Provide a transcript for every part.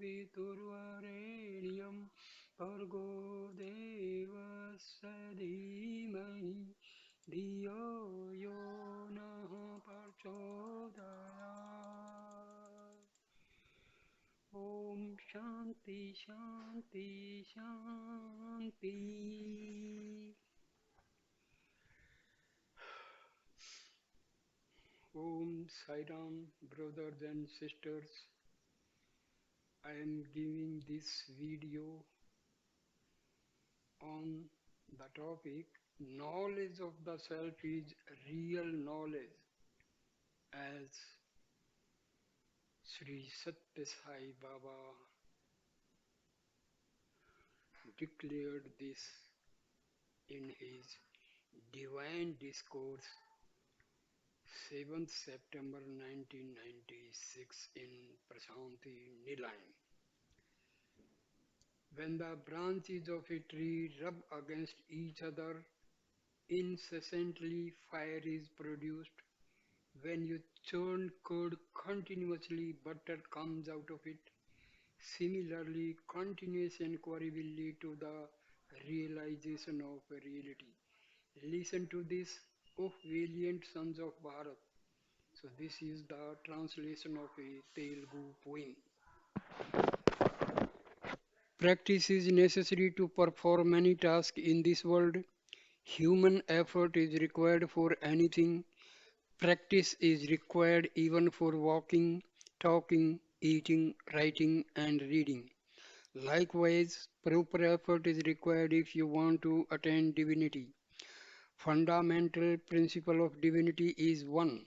पितुर्वरेण्यं भर्गो देवस्य धीमहि धियो यो नः प्रचोदयात्। Om Shanti Shanti Shanti. Om Sai Ram, brothers and sisters. I am giving this video on the topic knowledge of the self is real knowledge, as Sri Sathya Sai Baba declared this in his Divine Discourse 7th September 1996 in Prasanthi Nilayam. When the branches of a tree rub against each other, incessantly fire is produced. When you churn curd continuously, butter comes out of it. Similarly, continuous inquiry will lead to the realization of reality. Listen to this, O valiant sons of Bharat. So this is the translation of a Telugu poem. Practice is necessary to perform many tasks in this world. Human effort is required for anything. Practice is required even for walking, talking, eating, writing, and reading. Likewise, proper effort is required if you want to attain divinity. Fundamental principle of divinity is one.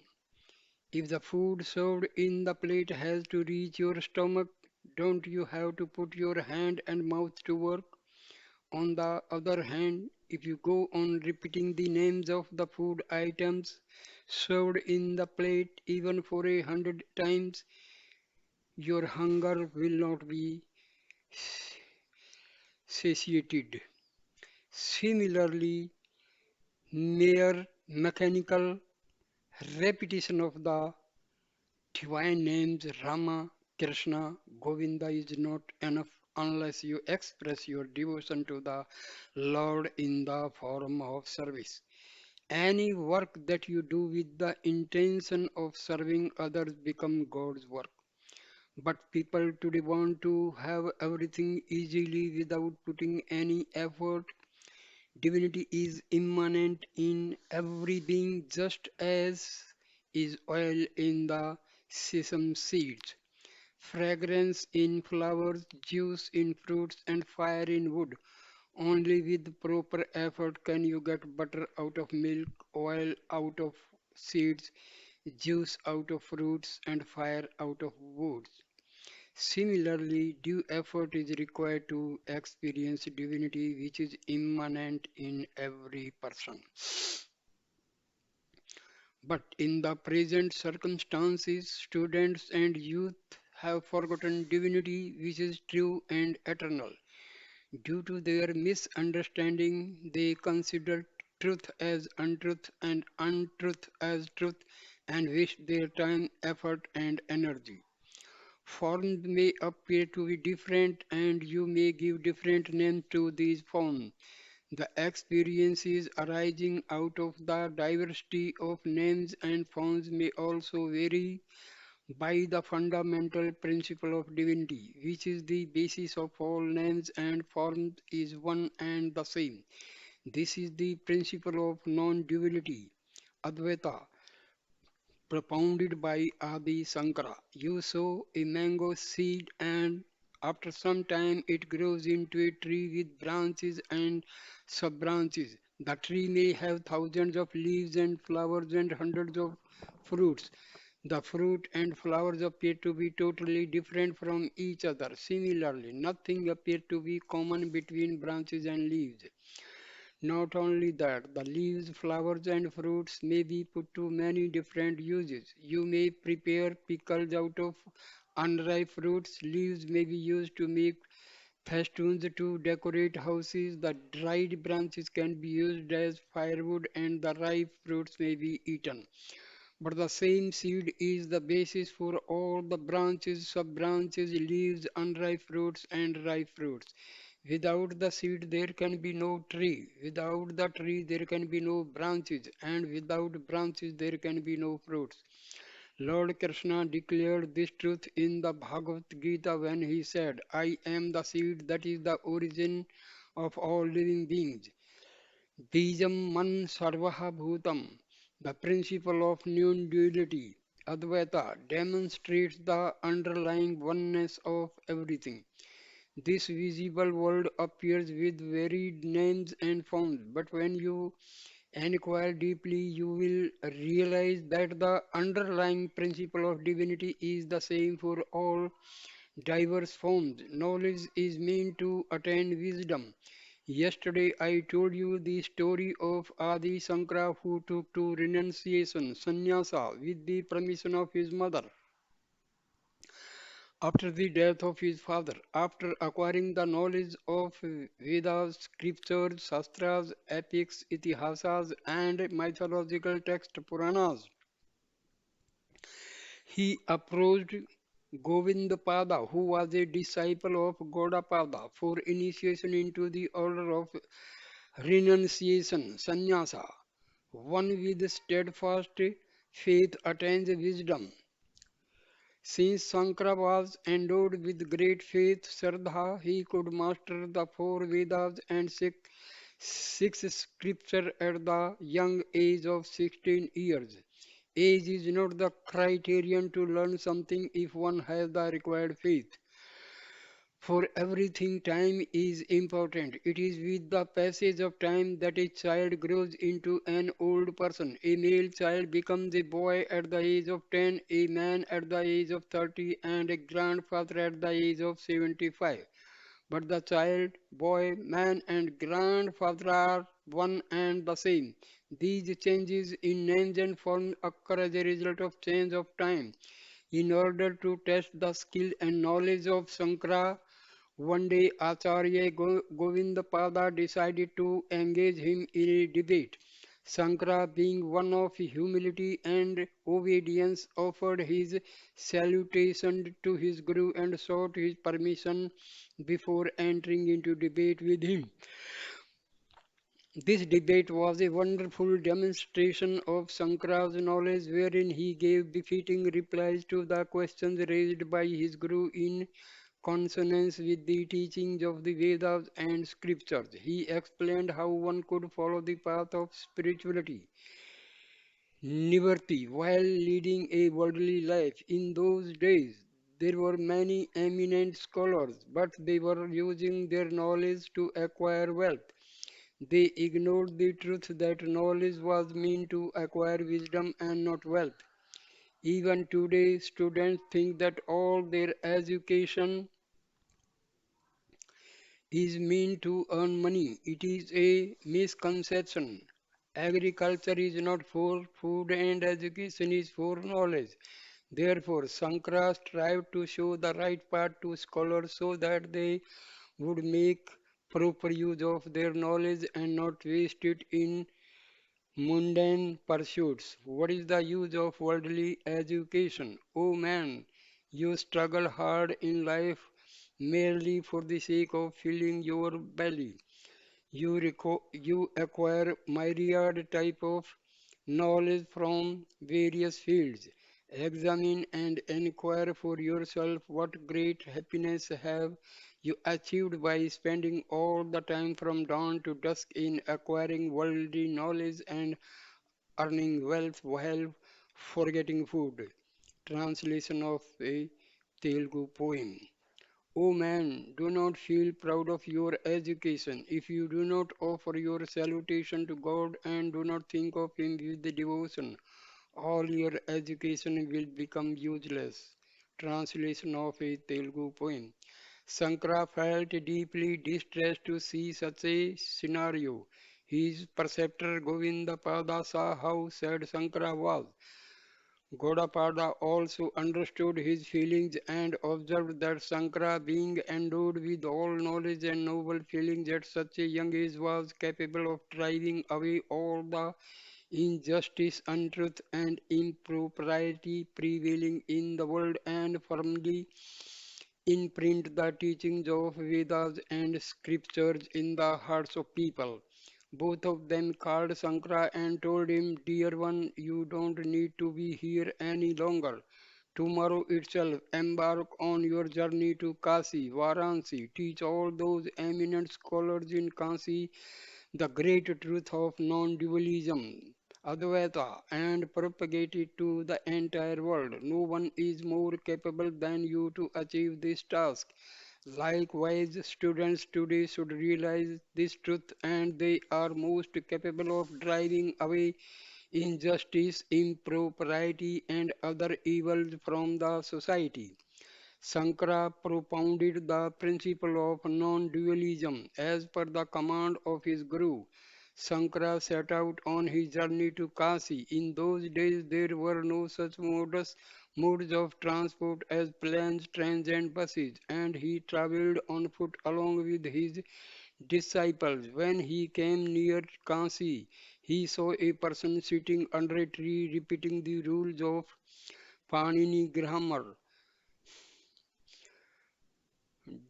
If the food served in the plate has to reach your stomach, don't you have to put your hand and mouth to work? On the other hand, if you go on repeating the names of the food items served in the plate even for 100 times, your hunger will not be satiated. Similarly, mere mechanical repetition of the divine names Rama, Krishna, Govinda is not enough unless you express your devotion to the Lord in the form of service. Any work that you do with the intention of serving others becomes God's work. But people today want to have everything easily without putting any effort. Divinity is immanent in every being just as is oil in the sesame seeds, fragrance in flowers, juice in fruits, and fire in wood. Only with proper effort can you get butter out of milk, oil out of seeds, juice out of fruits, and fire out of woods. Similarly, due effort is required to experience divinity which is immanent in every person. But in the present circumstances, students and youth have forgotten divinity which is true and eternal. Due to their misunderstanding, they consider truth as untruth and untruth as truth and waste their time, effort, and energy. Forms may appear to be different and you may give different names to these forms. The experiences arising out of the diversity of names and forms may also vary by the fundamental principle of divinity, which is the basis of all names and forms, is one and the same. This is the principle of non-duality, Advaita, propounded by Adi Sankara. You sow a mango seed and after some time it grows into a tree with branches and sub-branches. The tree may have thousands of leaves and flowers and hundreds of fruits. The fruit and flowers appear to be totally different from each other. Similarly, nothing appears to be common between branches and leaves. Not only that, the leaves, flowers, and fruits may be put to many different uses. You may prepare pickles out of unripe fruits. Leaves may be used to make festoons to decorate houses. The dried branches can be used as firewood, and the ripe fruits may be eaten. But the same seed is the basis for all the branches, sub-branches, leaves, unripe fruits, and ripe fruits. Without the seed, there can be no tree. Without the tree, there can be no branches. And without branches, there can be no fruits. Lord Krishna declared this truth in the Bhagavad Gita when he said, I am the seed that is the origin of all living beings. Bijam man sarvaha bhutam. The principle of non-duality, Advaita, demonstrates the underlying oneness of everything. This visible world appears with varied names and forms, but when you inquire deeply, you will realize that the underlying principle of divinity is the same for all diverse forms. Knowledge is meant to attain wisdom. Yesterday I told you the story of Adi Sankara who took to renunciation, sannyasa, with the permission of his mother. After the death of his father, after acquiring the knowledge of Vedas, scriptures, shastras, epics, itihasas, and mythological texts, Puranas, he approached Govindapada, who was a disciple of Gaudapada, for initiation into the order of renunciation, sannyasa. One with steadfast faith attains wisdom. Since Sankara was endowed with great faith, Shraddha, he could master the four Vedas and six scripture at the young age of 16 years. Age is not the criterion to learn something if one has the required faith. For everything, time is important. It is with the passage of time that a child grows into an old person. A male child becomes a boy at the age of 10, a man at the age of 30, and a grandfather at the age of 75. But the child, boy, man, and grandfather are one and the same. These changes in names and forms occur as a result of change of time. In order to test the skill and knowledge of Sankara, one day Acharya Govindapada decided to engage him in a debate. Sankara, being one of humility and obedience, offered his salutation to his guru and sought his permission before entering into debate with him. This debate was a wonderful demonstration of Sankara's knowledge, wherein he gave befitting replies to the questions raised by his guru in consonance with the teachings of the Vedas and scriptures. He explained how one could follow the path of spirituality, Nivarti, while leading a worldly life. In those days, there were many eminent scholars, but they were using their knowledge to acquire wealth. They ignored the truth that knowledge was meant to acquire wisdom and not wealth. Even today, students think that all their education is meant to earn money. It is a misconception. Agriculture is not for food and education is for knowledge. Therefore, Sankara strived to show the right path to scholars so that they would make proper use of their knowledge and not waste it in mundane pursuits. What is the use of worldly education? Oh man, you struggle hard in life merely for the sake of filling your belly. You acquire myriad type of knowledge from various fields. Examine and inquire for yourself what great happiness have you achieved by spending all the time from dawn to dusk in acquiring worldly knowledge and earning wealth while forgetting food. Translation of a Telugu poem. Oh man, do not feel proud of your education. If you do not offer your salutation to God and do not think of Him with devotion, all your education will become useless. Translation of a Telugu poem. Sankara felt deeply distressed to see such a scenario. His preceptor Govindapada saw how sad Sankara was. Gaudapada also understood his feelings and observed that Sankara, being endowed with all knowledge and noble feelings at such a young age, was capable of driving away all the injustice, untruth, and impropriety prevailing in the world, and firmly imprint the teachings of Vedas and scriptures in the hearts of people. Both of them called Sankara and told him, "Dear one, you don't need to be here any longer. Tomorrow itself, embark on your journey to Kasi, Varanasi. Teach all those eminent scholars in Kasi the great truth of non-dualism, Advaita, and propagate it to the entire world. No one is more capable than you to achieve this task. Likewise, students today should realize this truth and they are most capable of driving away injustice, impropriety, and other evils from the society. Sankara propounded the principle of non-dualism as per the command of his guru. Sankara set out on his journey to Kasi. In those days there were no such modes of transport as planes, trains and buses, and he travelled on foot along with his disciples. When he came near Kasi, he saw a person sitting under a tree repeating the rules of Panini grammar.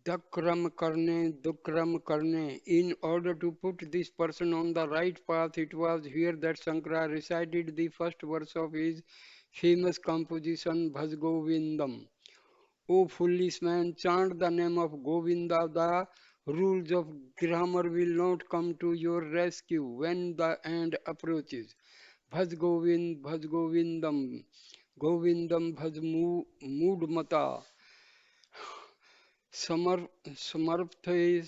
Dakram karne, dukram karne. In order to put this person on the right path, it was here that Sankara recited the first verse of his famous composition Bhaj Govindam. O foolish man, chant the name of Govinda. The rules of grammar will not come to your rescue when the end approaches. Bhaj Govindam, Govindam Bhaj Mood समर समर्थे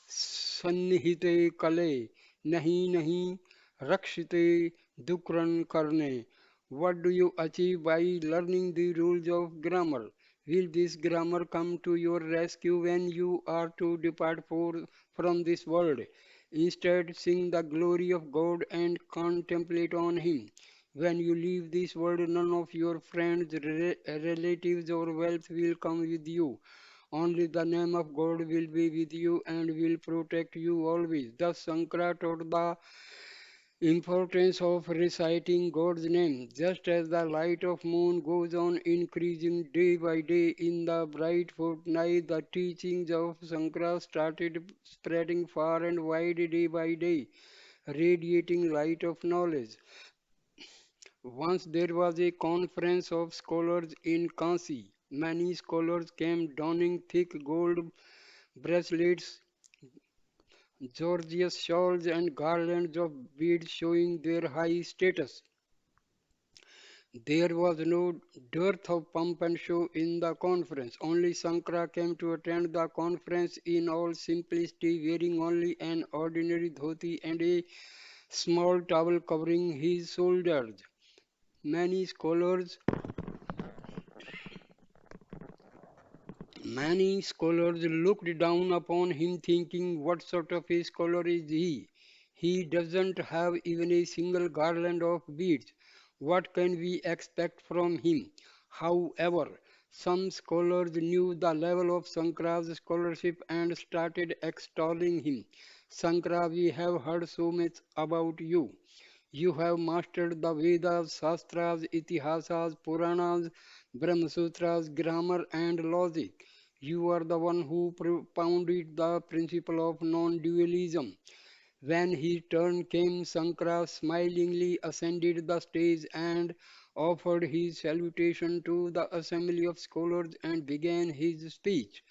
सन्निहिते कले नहीं नहीं रक्षिते दुक्रन करने. What do you achieve by learning the rules of grammar? Will this grammar come to your rescue when you are to depart from this world? Instead, sing the glory of God and contemplate on Him. When you leave this world, none of your friends, relatives, or wealth will come with you. Only the name of God will be with you and will protect you always. Thus, Sankara taught the importance of reciting God's name. Just as the light of moon goes on increasing day by day in the bright fortnight, the teachings of Sankara started spreading far and wide day by day, radiating light of knowledge. Once there was a conference of scholars in Kansi. Many scholars came donning thick gold bracelets, gorgeous shawls, and garlands of beads showing their high status. There was no dearth of pomp and show in the conference. Only Sankara came to attend the conference in all simplicity, wearing only an ordinary dhoti and a small towel covering his shoulders. Many scholars Many scholars looked down upon him, thinking, "What sort of a scholar is he? He doesn't have even a single garland of beads. What can we expect from him?" However, some scholars knew the level of Sankara's scholarship and started extolling him. "Sankara, we have heard so much about you. You have mastered the Vedas, Shastras, Itihasas, Puranas, Brahmasutras, grammar, and logic. You are the one who propounded the principle of non-dualism." When his turn came, Sankara smilingly ascended the stage and offered his salutation to the assembly of scholars and began his speech.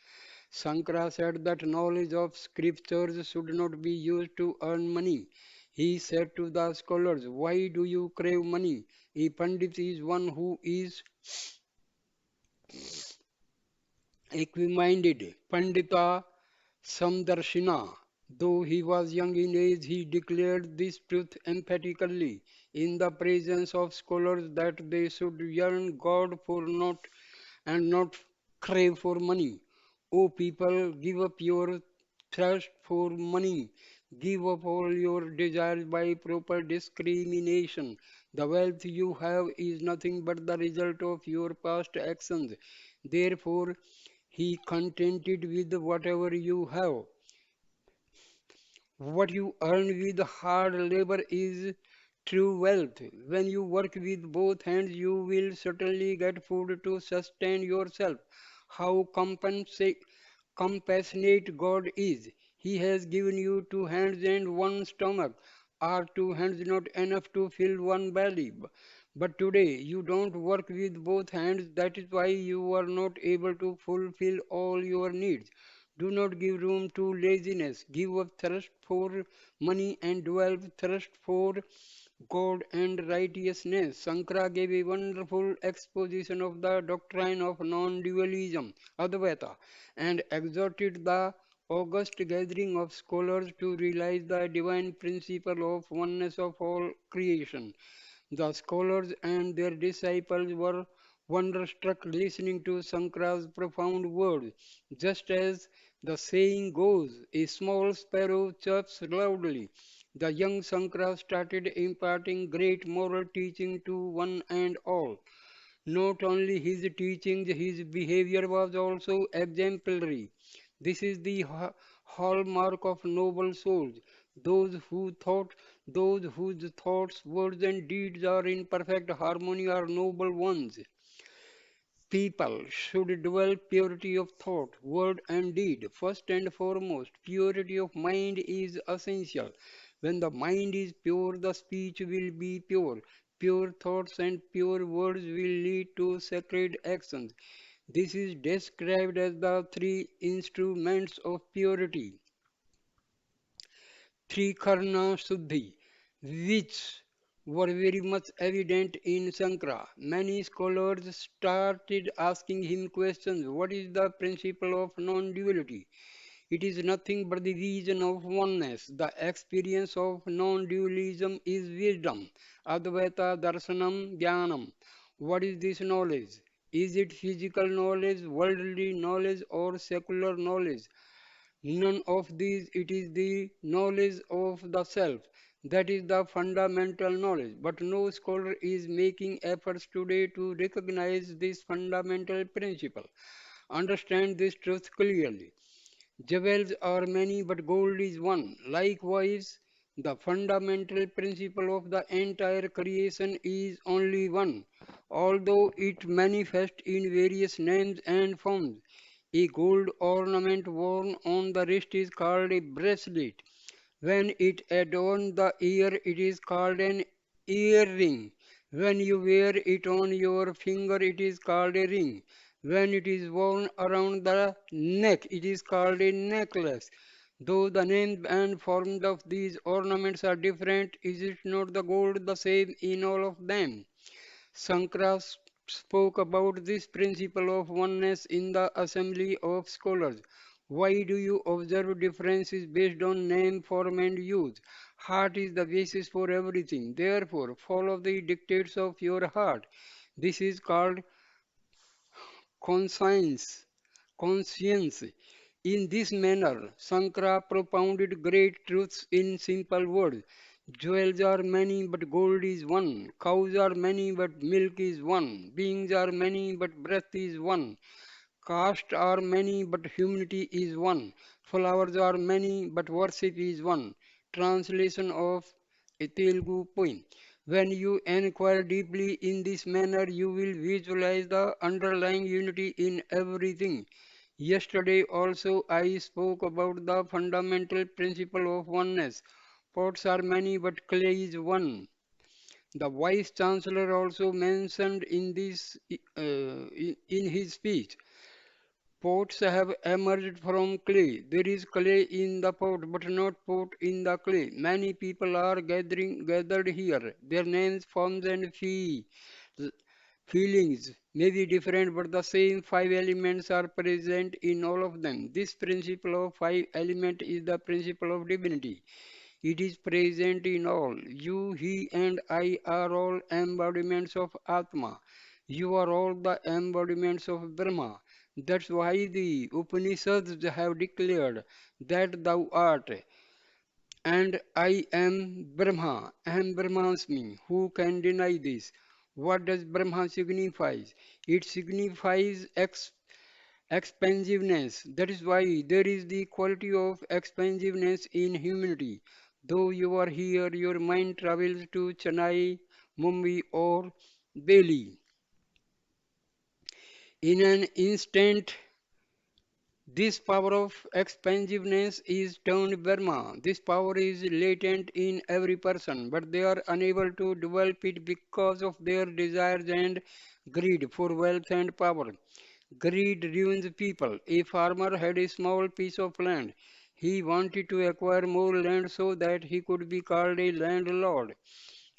Sankara said that knowledge of scriptures should not be used to earn money. He said to the scholars, "Why do you crave money? A Pandit is one who is equiminded. Pandita Samdarshina." Though he was young in age, he declared this truth emphatically in the presence of scholars that they should yearn God for not and not crave for money. O people, give up your thirst for money. Give up all your desires by proper discrimination. The wealth you have is nothing but the result of your past actions. Therefore, he contented with whatever you have. What you earn with hard labor is true wealth. When you work with both hands, you will certainly get food to sustain yourself. How compassionate God is. He has given you two hands and one stomach. Are two hands not enough to fill one belly? But today you don't work with both hands. That is why you are not able to fulfill all your needs. Do not give room to laziness. Give up thirst for money and develop thirst for God and righteousness. Sankara gave a wonderful exposition of the doctrine of non-dualism, Advaita, and exhorted the august gathering of scholars to realize the divine principle of oneness of all creation. The scholars and their disciples were wonderstruck listening to Sankara's profound words. Just as the saying goes, a small sparrow chirps loudly. The young Sankara started imparting great moral teaching to one and all. Not only his teachings, his behavior was also exemplary. This is the hallmark of noble souls. Those who thought, those whose thoughts, words, and deeds are in perfect harmony are noble ones. People should develop purity of thought, word, and deed. First and foremost, purity of mind is essential. When the mind is pure, the speech will be pure. Pure thoughts and pure words will lead to sacred actions. This is described as the three instruments of purity. Trikarna Shuddhi, which were very much evident in Sankara. Many scholars started asking him questions. What is the principle of non-duality? It is nothing but the vision of oneness. The experience of non-dualism is wisdom. Advaita Darshanam Jnanam. What is this knowledge? Is it physical knowledge, worldly knowledge, or secular knowledge? None of these, it is the knowledge of the self. That is the fundamental knowledge. But no scholar is making efforts today to recognize this fundamental principle. Understand this truth clearly. Jewels are many, but gold is one. Likewise, the fundamental principle of the entire creation is only one, although it manifests in various names and forms. A gold ornament worn on the wrist is called a bracelet. When it adorns the ear, it is called an earring. When you wear it on your finger, it is called a ring. When it is worn around the neck, it is called a necklace. Though the names and forms of these ornaments are different, is it not the gold the same in all of them? Sankara spoke about this principle of oneness in the assembly of scholars. Why do you observe differences based on name, form, and use? Heart is the basis for everything. Therefore, follow the dictates of your heart. This is called conscience. Conscience. In this manner, Sankara propounded great truths in simple words. Jewels are many, but gold is one. Cows are many, but milk is one. Beings are many, but breath is one. Castes are many, but humanity is one. Flowers are many, but worship is one. Translation of a Telugu poem. When you inquire deeply in this manner, you will visualize the underlying unity in everything. Yesterday also I spoke about the fundamental principle of oneness. Pots are many, but clay is one. The Vice Chancellor also mentioned in in his speech. Pots have emerged from clay. There is clay in the pot, but not pot in the clay. Many people are gathered here. Their names, forms, and feelings may be different, but the same five elements are present in all of them. This principle of five element is the principle of divinity. It is present in all. You, he, and I are all embodiments of Atma. You are all the embodiments of Brahma. That's why the Upanishads have declared that thou art, and I am Brahma. I am Brahmasmi. Who can deny this? What does Brahma signify? It signifies expansiveness. That is why there is the quality of expansiveness in humanity. Though you are here, your mind travels to Chennai, Mumbai, or Delhi. In an instant, this power of expansiveness is turned Burma. This power is latent in every person, but they are unable to develop it because of their desires and greed for wealth and power. Greed ruins people. A farmer had a small piece of land. He wanted to acquire more land so that he could be called a landlord.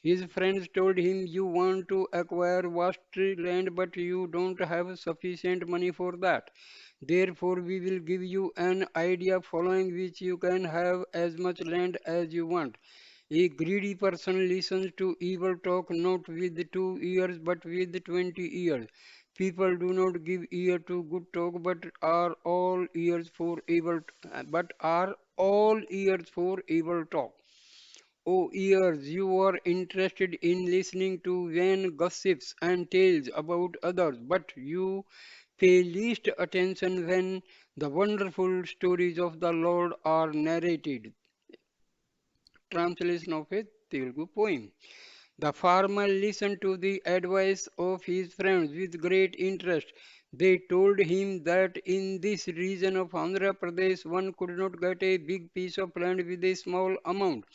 His friends told him, "You want to acquire vast land, but you don't have sufficient money for that. Therefore, we will give you an idea following which you can have as much land as you want." A greedy person listens to evil talk not with 2 ears but with 20 ears. People do not give ear to good talk, but are all ears for evil talk. Oh, ears, you are interested in listening to vain gossips and tales about others, but you pay least attention when the wonderful stories of the Lord are narrated. Translation of a Telugu poem. The farmer listened to the advice of his friends with great interest. They told him that in this region of Andhra Pradesh one could not get a big piece of land with a small amount.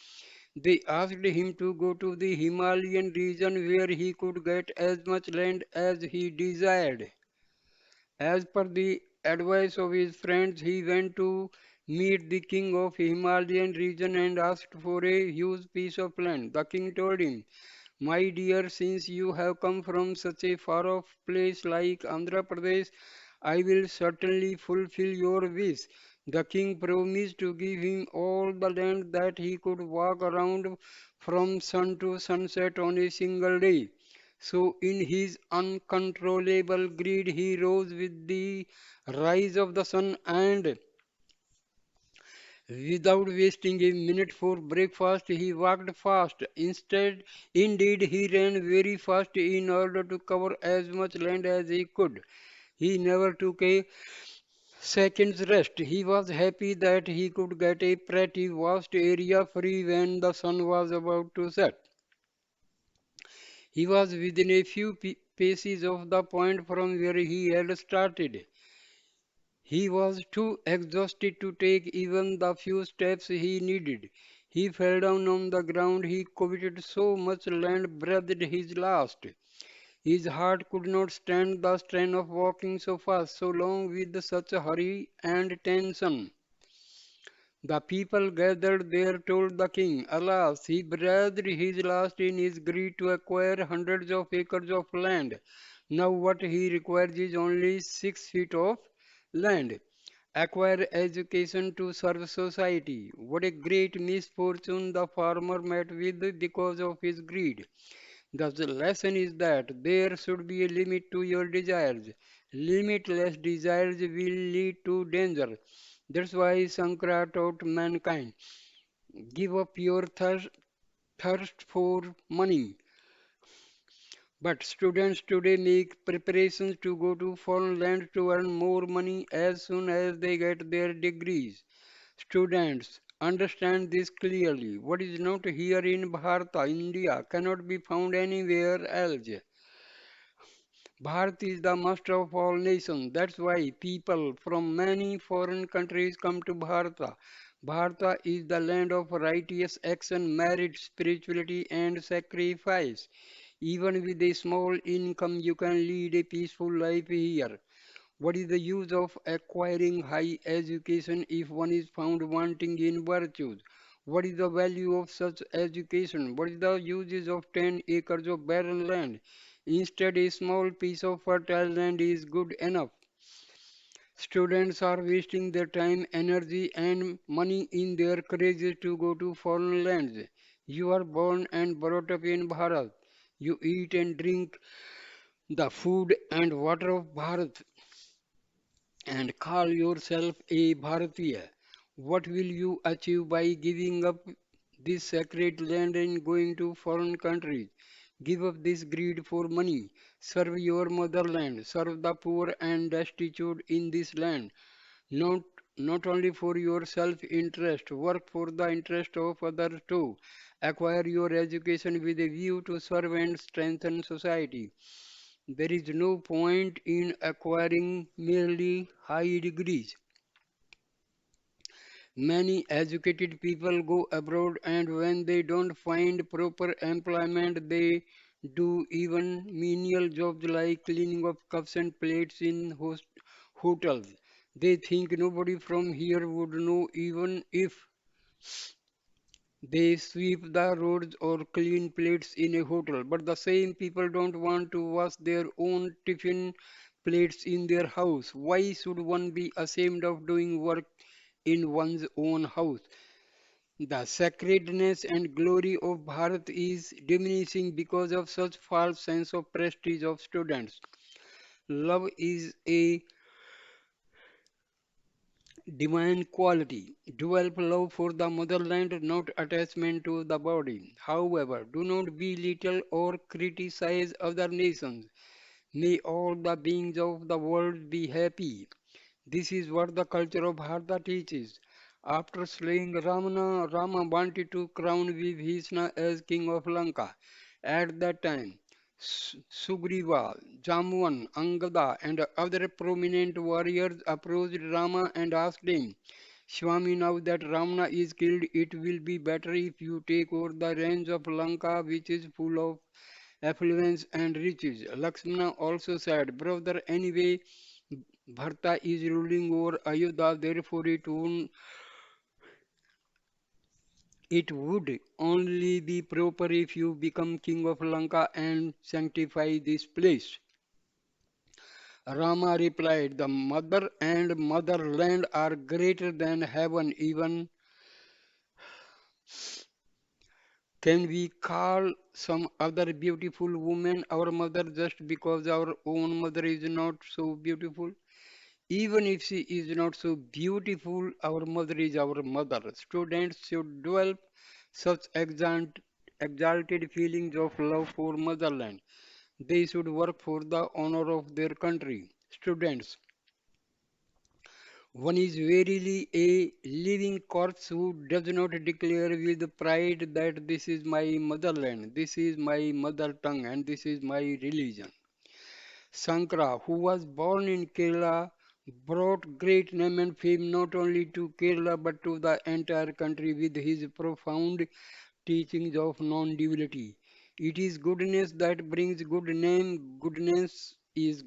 They asked him to go to the Himalayan region where he could get as much land as he desired. As per the advice of his friends, he went to meet the king of Himalayan region and asked for a huge piece of land. The king told him, "My dear, since you have come from such a far off place like Andhra Pradesh, I will certainly fulfill your wish." The king promised to give him all the land that he could walk around from sun to sunset on a single day. So, in his uncontrollable greed, he rose with the rise of the sun and, without wasting a minute for breakfast, he walked fast. Indeed, he ran very fast in order to cover as much land as he could. He never took a second's rest. He was happy that he could get a pretty vast area free when the sun was about to set. He was within a few paces of the point from where he had started. He was too exhausted to take even the few steps he needed. He fell down on the ground. He coveted so much land, breathed his last. His heart could not stand the strain of walking so fast, so long with such hurry and tension. The people gathered there told the king, alas, he breathed his last in his greed to acquire hundreds of acres of land. Now what he requires is only 6 feet of land. Acquire education to serve society. What a great misfortune the farmer met with because of his greed. Thus, the lesson is that there should be a limit to your desires. Limitless desires will lead to danger. That's why Sankara taught mankind, give up your thirst for money. But students today make preparations to go to foreign lands to earn more money as soon as they get their degrees. Students, understand this clearly. What is not here in Bharata, India, cannot be found anywhere else. Bharat is the master of all nations. That's why people from many foreign countries come to Bharata. Bharata is the land of righteous action, merit, spirituality, and sacrifice. Even with a small income, you can lead a peaceful life here. What is the use of acquiring high education if one is found wanting in virtues? What is the value of such education? What is the uses of 10 acres of barren land? Instead, a small piece of fertile land is good enough. Students are wasting their time, energy, and money in their courage to go to foreign lands. You are born and brought up in Bharat. You eat and drink the food and water of Bharat and call yourself a Bharatiya. What will you achieve by giving up this sacred land and going to foreign countries? Give up this greed for money. Serve your motherland. Serve the poor and destitute in this land. Not not only for your self-interest, work for the interest of others too. Acquire your education with a view to serve and strengthen society. There is no point in acquiring merely high degrees. Many educated people go abroad and when they don't find proper employment, they do even menial jobs like cleaning of cups and plates in hotels. They think nobody from here would know even if they sweep the roads or clean plates in a hotel. But the same people don't want to wash their own tiffin plates in their house. Why should one be ashamed of doing work in one's own house? The sacredness and glory of Bharat is diminishing because of such false sense of prestige of students. Love is a divine quality. Develop love for the motherland, not attachment to the body. However, do not belittle or criticize other nations. May all the beings of the world be happy. This is what the culture of Bharata teaches. After slaying Ramana, Rama wanted to crown Vibhishana as king of Lanka. At that time, Sugriva, Jamwan, Angada, and other prominent warriors approached Rama and asked him, Swami, now that Ramana is killed, it will be better if you take over the reins of Lanka, which is full of affluence and riches. Lakshmana also said, brother, anyway, Bharata is ruling over Ayodhya, therefore it would only be proper if you become king of Lanka and sanctify this place. Rama replied, the mother and motherland are greater than heaven. Even can we call some other beautiful woman our mother just because our own mother is not so beautiful? Even if she is not so beautiful, our mother is our mother. Students should develop such exalted feelings of love for motherland. They should work for the honor of their country. Students, one is verily a living corpse who does not declare with pride that this is my motherland, this is my mother tongue, and this is my religion. Sankara, who was born in Kerala, brought great name and fame not only to Kerala but to the entire country with his profound teachings of non-duality. It is goodness that brings good name. Goodness is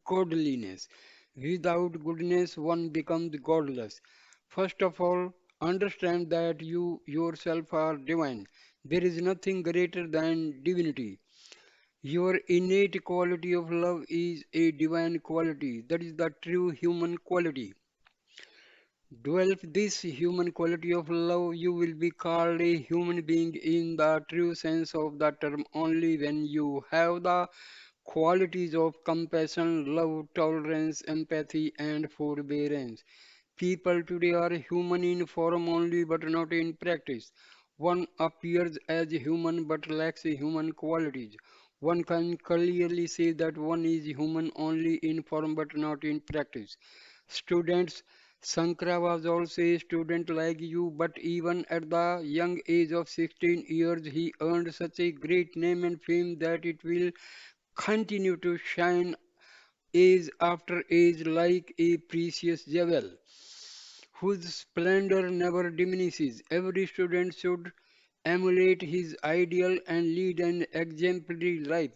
godliness. Without goodness, one becomes godless. First of all, understand that you yourself are divine. There is nothing greater than divinity. Your innate quality of love is a divine quality. That is the true human quality. Develop this human quality of love, you will be called a human being in the true sense of the term only when you have the qualities of compassion, love, tolerance, empathy, and forbearance. People today are human in form only but not in practice. One appears as human but lacks human qualities. One can clearly say that one is human only in form but not in practice. Students, Sankara was also a student like you, but even at the young age of 16 years, he earned such a great name and fame that it will continue to shine age after age like a precious jewel whose splendor never diminishes. Every student should emulate his ideal and lead an exemplary life.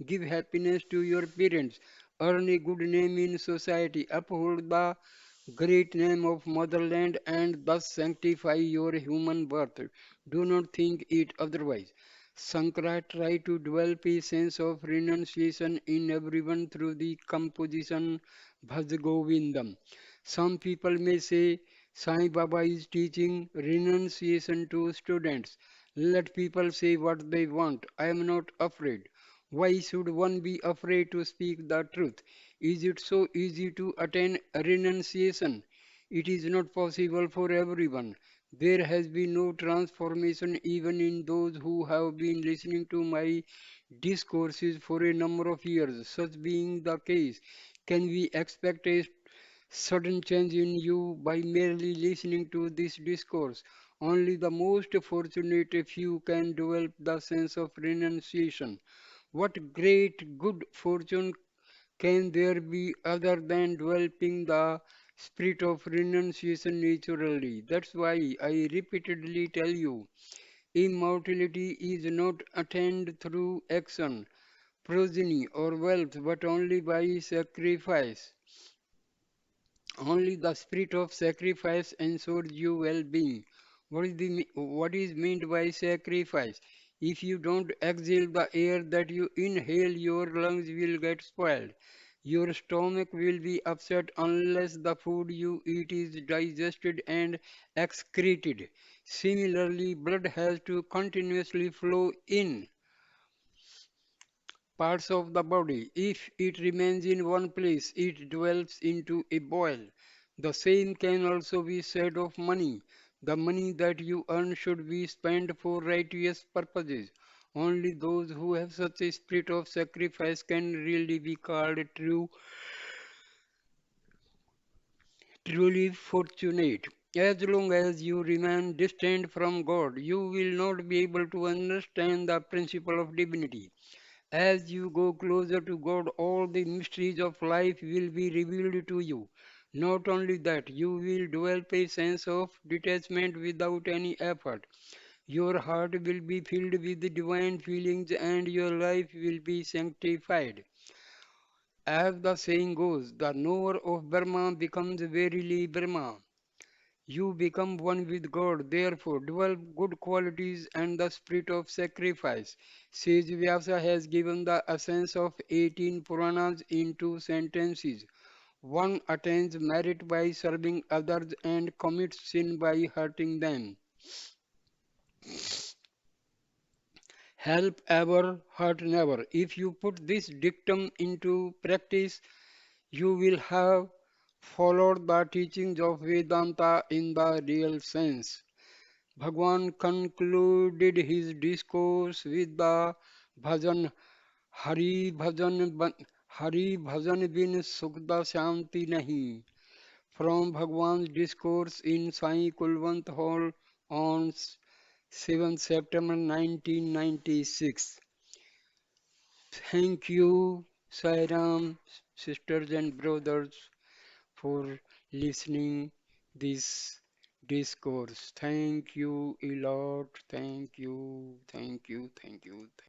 Give happiness to your parents. Earn a good name in society. Uphold the great name of motherland and thus sanctify your human birth. Do not think it otherwise. Sankara tried to develop a sense of renunciation in everyone through the composition Bhaj Govindam. Some people may say Sai Baba is teaching renunciation to students. Let people say what they want. I am not afraid. Why should one be afraid to speak the truth? Is it so easy to attain renunciation? It is not possible for everyone. There has been no transformation even in those who have been listening to my discourses for a number of years. Such being the case, can we expect a sudden change in you by merely listening to this discourse. Only the most fortunate few can develop the sense of renunciation. What great good fortune can there be other than developing the spirit of renunciation naturally? That's why I repeatedly tell you immortality is not attained through action, progeny, or wealth, but only by sacrifice. Only the spirit of sacrifice ensures your well-being. What is meant by sacrifice? If you don't exhale the air that you inhale, your lungs will get spoiled. Your stomach will be upset unless the food you eat is digested and excreted. Similarly, blood has to continuously flow in parts of the body. If it remains in one place, it develops into a boil. The same can also be said of money. The money that you earn should be spent for righteous purposes. Only those who have such a spirit of sacrifice can really be called truly fortunate. As long as you remain distant from God, you will not be able to understand the principle of divinity. As you go closer to God, all the mysteries of life will be revealed to you. Not only that, you will develop a sense of detachment without any effort. Your heart will be filled with divine feelings and your life will be sanctified. As the saying goes, the knower of Brahma becomes verily Brahma. You become one with God, therefore develop good qualities and the spirit of sacrifice. Sage Vyasa has given the essence of 18 Puranas in two sentences. One attains merit by serving others and commits sin by hurting them. Help ever, hurt never. If you put this dictum into practice, you will have followed the teachings of Vedanta in the real sense. Bhagwan concluded his discourse with the bhajan Hari bhajan bin sukda shanti nahi from Bhagwan's discourse in Sai Kulwant Hall on 7th September 1996. Thank you, Sairam, sisters and brothers, for listening this discourse. Thank you a lot. Thank you. Thank you. Thank you.